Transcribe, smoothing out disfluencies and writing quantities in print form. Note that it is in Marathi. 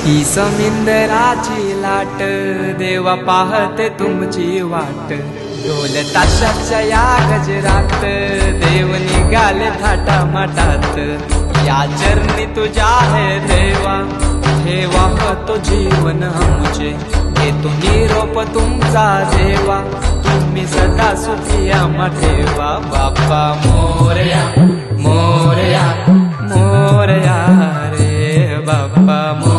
ही समिंदराची लाट देवा पाहते तुमची वाट ढोल ताशाच्या या गजरात देव निघाले थाटा माटात या चरणी तुझ्या है देवा ठेवा तो जीवन आमचे घेतो निरोप तुमचा देवा तुम्ही सदा सुखी आम्हा ठेवा बाप्पा मोरया मोरया मोरया रे बाप्पा मोरया